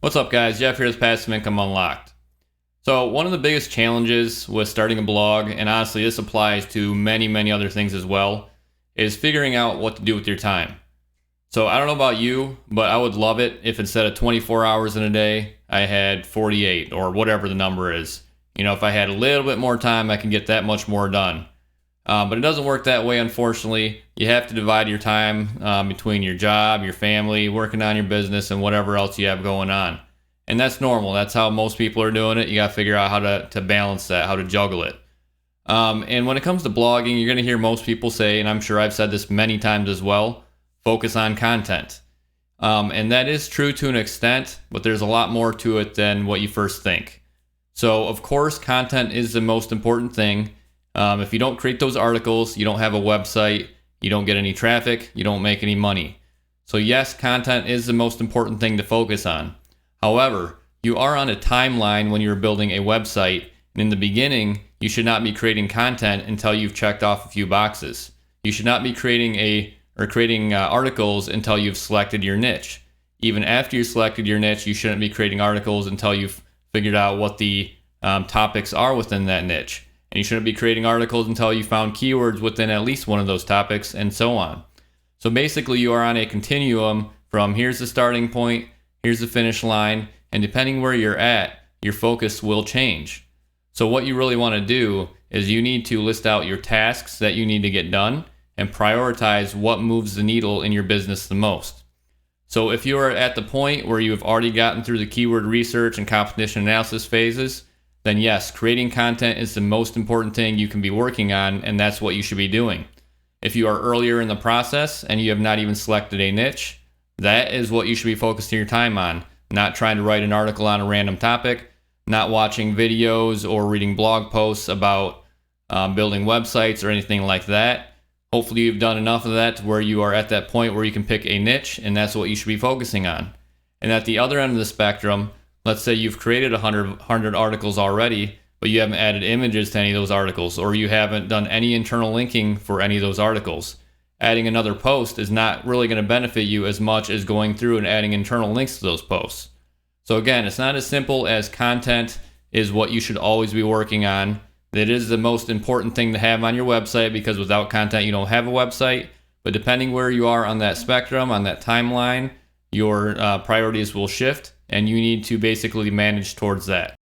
What's up, guys? Jeff here with Passive Income Unlocked. So one of the biggest challenges with starting a blog, and honestly this applies to many other things as well, is figuring out what to do with your time. So I don't know about you, but I would love it if instead of 24 hours in a day, I had 48 or whatever the number is. You know, if I had a little bit more time, I can get that much more done. But it doesn't work that way, unfortunately. You have to divide your time between your job, your family, working on your business, and whatever else you have going on. And that's normal. That's how most people are doing it. You got to figure out how to balance that, how to juggle it. And when it comes to blogging, you're going to hear most people say, and I'm sure I've said this many times as well, focus on content. And that is true to an extent, but there's a lot more to it than what you first think. So, of course, content is the most important thing. If you don't create those articles, you don't have a website, you don't get any traffic, you don't make any money. So yes, content is the most important thing to focus on. However, you are on a timeline when you're building a website, and in the beginning, you should not be creating content until you've checked off a few boxes. You should not be creating articles until you've selected your niche. Even after you've selected your niche, you shouldn't be creating articles until you've figured out what the topics are within that niche. And you shouldn't be creating articles until you found keywords within at least one of those topics, and so on. So basically, you are on a continuum from here's the starting point, here's the finish line, and depending where you're at, your focus will change. So what you really want to do is you need to list out your tasks that you need to get done and prioritize what moves the needle in your business the most. So if you are at the point where you have already gotten through the keyword research and competition analysis phases, then yes, creating content is the most important thing you can be working on, and that's what you should be doing. If you are earlier in the process and you have not even selected a niche, that is what you should be focusing your time on, not trying to write an article on a random topic, not watching videos or reading blog posts about building websites or anything like that. Hopefully you've done enough of that to where you are at that point where you can pick a niche, and that's what you should be focusing on. And at the other end of the spectrum, let's say you've created 100 articles already, but you haven't added images to any of those articles, or you haven't done any internal linking for any of those articles. Adding another post is not really going to benefit you as much as going through and adding internal links to those posts. So again, it's not as simple as content is what you should always be working on. That is the most important thing to have on your website, because without content, you don't have a website. But depending where you are on that spectrum, on that timeline, your priorities will shift, and you need to basically manage towards that.